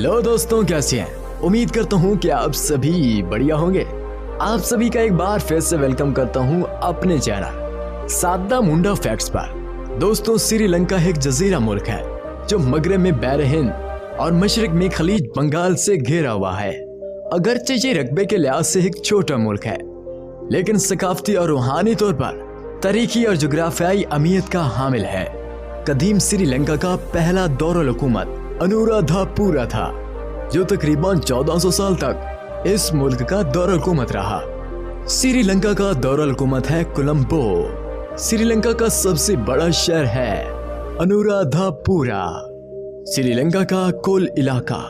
Hello दोस्तों, कैसे हैं? उम्मीद करता हूँ कि आप सभी बढ़िया होंगे। आप सभी का एक बार फिर से वेलकम करता हूँ अपने चैनल सादा मुंडा फैक्ट्स पर। दोस्तों, श्रीलंका एक जजीरा मुल्क है जो मगरब में बहर हिंद और मशरिक में खलीज बंगाल से घिरा हुआ है। अगरचे ये रकबे के लिहाज से एक छोटा मुल्क है, लेकिन सकाफती और रूहानी तौर पर तारीखी और जोग्राफियाई अहमियत का हामिल है। कदीम श्रीलंका का पहला दौर हुकूमत अनुराधापुरा था, जो तकरीबन 1400 साल तक इस मुल्क का दौर हुकूमत रहा। श्रीलंका का दौर हुकूमत है कोलंबो। श्रीलंका का सबसे बड़ा शहर है अनुराधापुरा। श्रीलंका का कुल इलाका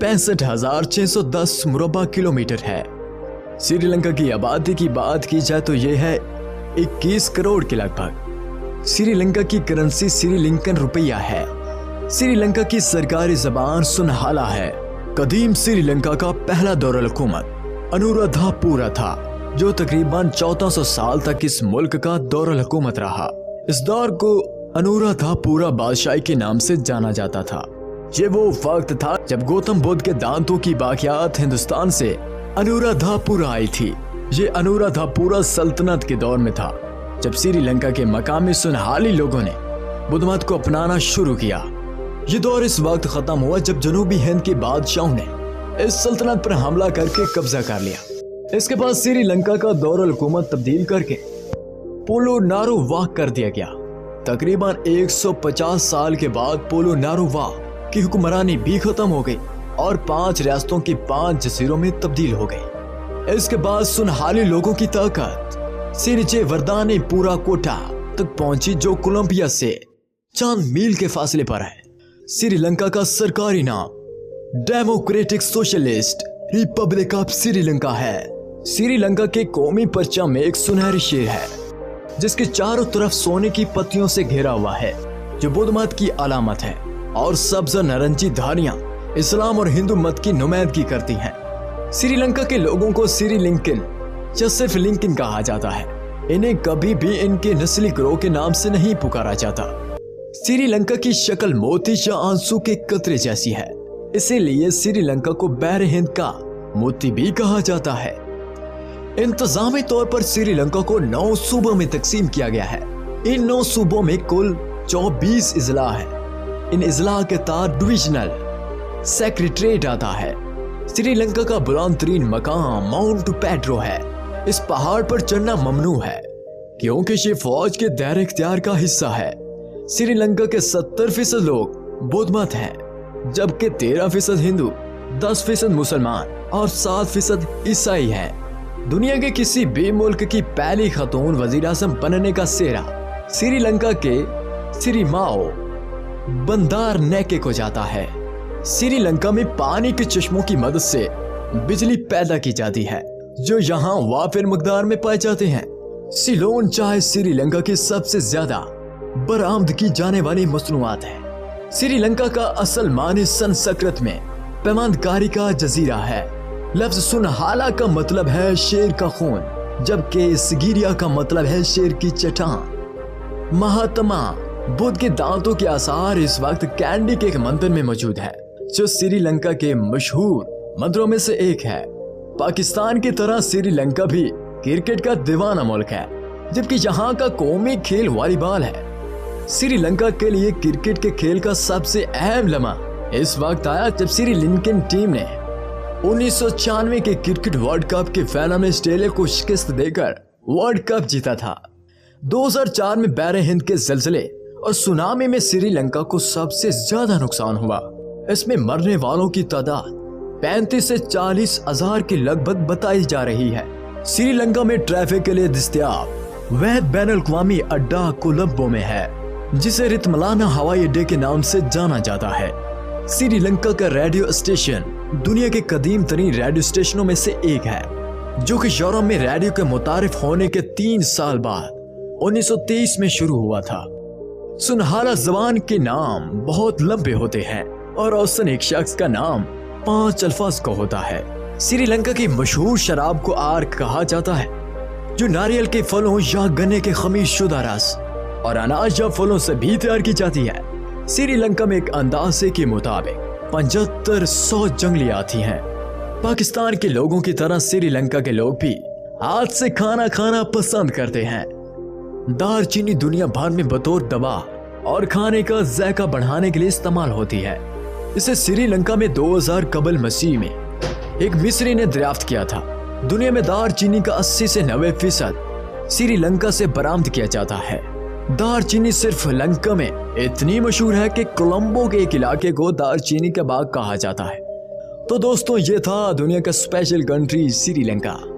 65,610 मुरब्बा किलोमीटर है। श्रीलंका की आबादी की बात की जाए तो यह है 21 करोड़ के लगभग। श्रीलंका की करेंसी श्रीलंकन रुपया है। श्रीलंका की सरकारी जबान सुनहाला है। कदीम श्रीलंका का पहला दौर हुकूमत अनुराधापुरा था, जो तकरीबन 1400 साल तक इस मुल्क का दौर हुकूमत रहा। इस दौर को अनुराधापुरा बादशाही के नाम से जाना जाता था। ये वो वक्त था जब गौतम बुद्ध के दांतों की बाकियात हिंदुस्तान से अनुराधापुरा आई थी। ये अनुराधापुरा सल्तनत के दौर में था, जब श्रीलंका के मकामी सुनहाली लोगों ने बुद्ध मत को अपनाना शुरू किया। ये दौर इस वक्त खत्म हुआ जब जनूबी हिंद के बादशाहों ने इस सल्तनत पर हमला करके कब्जा कर लिया। इसके बाद श्रीलंका का दौर हुकूमत तब्दील करके पोलो नारो वाह कर दिया गया। तकरीबन 150 साल के बाद पोलो नारो वाह की हुक्मरानी भी खत्म हो गई और 5 रियासतों की 5 जजीरों में तब्दील हो गई। इसके बाद सुनहाली लोगों की ताकत सिरजे वर्दाने पूरा कोटा तक पहुंची, जो कोलंबिया से चंद मील के फासले पर है। श्रीलंका का सरकारी नाम democratic socialist Republic of Sri Lanka है। श्रीलंका के कौमी परचम में एक सुनहरी शेर है, जिसके चारों तरफ सोने की पत्तियों से घिरा हुआ है, जो बुद्ध मत की अलामत है, और सब्ज नारंगी धारियां इस्लाम और हिंदू मत की नुमाइंदगी करती हैं। श्रीलंका के लोगों को श्रीलंकन या सिर्फ लिंकन कहा जाता है। इन्हें कभी भी इनके नस्ली ग्रोह के नाम से नहीं पुकारा जाता। श्रीलंका की शक्ल मोती या आंसू के कतरे जैसी है, इसीलिए श्रीलंका को बहर हिंद का मोती भी कहा जाता है। इंतजामी तौर पर श्रीलंका को 9 सूबों में तकसीम किया गया है। इन 9 सूबों में कुल 24 इजला है। इन इजला के तहत डिविजनल सेक्रेटरीट आता है। श्रीलंका का बुलंद तरीन मकाम माउंट पेड्रो है। इस पहाड़ पर चढ़ना ममनू है, क्योंकि ये फौज के दायरे इख्तियार का हिस्सा है। श्रीलंका के 70% लोग बौद्ध मत हैं, जबकि 13% हिंदू, 10% मुसलमान और 7% ईसाई हैं। दुनिया के किसी भी मुल्क की पहली खातून वजीर आज़म बनने का सेहरा श्रीलंका के श्रीमाओ बंदार नेके को जाता है। श्रीलंका में पानी के चश्मों की मदद से बिजली पैदा की जाती है, जो यहाँ वाफिर मकदार में पाए जाते हैं। सिलोन चाय श्रीलंका की सबसे ज्यादा बरामद की जाने वाली मसनूआत है। श्रीलंका का असल माने संस्कृत में पैमानकारी का जजीरा है। लफ्ज सुनहाला का मतलब है शेर का खून, जबकि सिगिरिया का मतलब है शेर की चट्टान। महात्मा बुद्ध के दांतों के आसार इस वक्त कैंडी के एक मंदिर में मौजूद है, जो श्रीलंका के मशहूर मंदिरों में से एक है। पाकिस्तान की तरह श्रीलंका भी क्रिकेट का दीवाना मुल्क है, जबकि यहाँ का कौमी खेल वॉलीबॉल है। श्रीलंका के लिए क्रिकेट के खेल का सबसे अहम लम्हा इस वक्त आया जब श्रीलंकन टीम ने 1996 के क्रिकेट वर्ल्ड कप के फाइनल में ऑस्ट्रेलिया को शिकस्त देकर वर्ल्ड कप जीता था। 2004 में बहर हिंद के ज़लज़ले और सुनामी में श्रीलंका को सबसे ज्यादा नुकसान हुआ। इसमें मरने वालों की तादाद 35 से 40 हजार के लगभग बताई जा रही है। श्रीलंका में ट्रैफिक के लिए दस्तयाब वैध बैनुल-अक़वामी अड्डा कोलंबो में है, जिसे रितमलाना हवाई अड्डे के नाम से जाना जाता है। श्रीलंका का रेडियो स्टेशन दुनिया के कदीम तरीन रेडियो स्टेशनों में से एक है, जो कि यूरोप में रेडियो के मुतारिफ होने के 3 साल बाद 1923 में शुरू हुआ था। सुनहला जबान के नाम बहुत लंबे होते हैं और औसतन एक शख्स का नाम 5 अल्फाज का होता है। श्रीलंका की मशहूर शराब को आर्क कहा जाता है, जो नारियल के फलों या गन्ने के खमीर शुदा रस और अनाज या फलों से भी तैयार की जाती है। श्रीलंका में एक अंदाजे के मुताबिक 75-100 जंगली हाथी हैं। पाकिस्तान के लोगों की तरह श्रीलंका के लोग भी हाथ से खाना खाना पसंद करते हैं। दालचीनी दुनिया भर में बतौर दवा और खाने का जायका बढ़ाने के लिए इस्तेमाल होती है। इसे श्रीलंका में 2000 कबल मसीह में एक मिस्री ने दरियाफ्त किया था। दुनिया में दालचीनी का 80 से 90% श्रीलंका से बरामद किया जाता है। दालचीनी सिर्फ लंका में इतनी मशहूर है कि कोलंबो के एक इलाके को दालचीनी का बाग कहा जाता है। तो दोस्तों, ये था दुनिया का स्पेशल कंट्री श्रीलंका।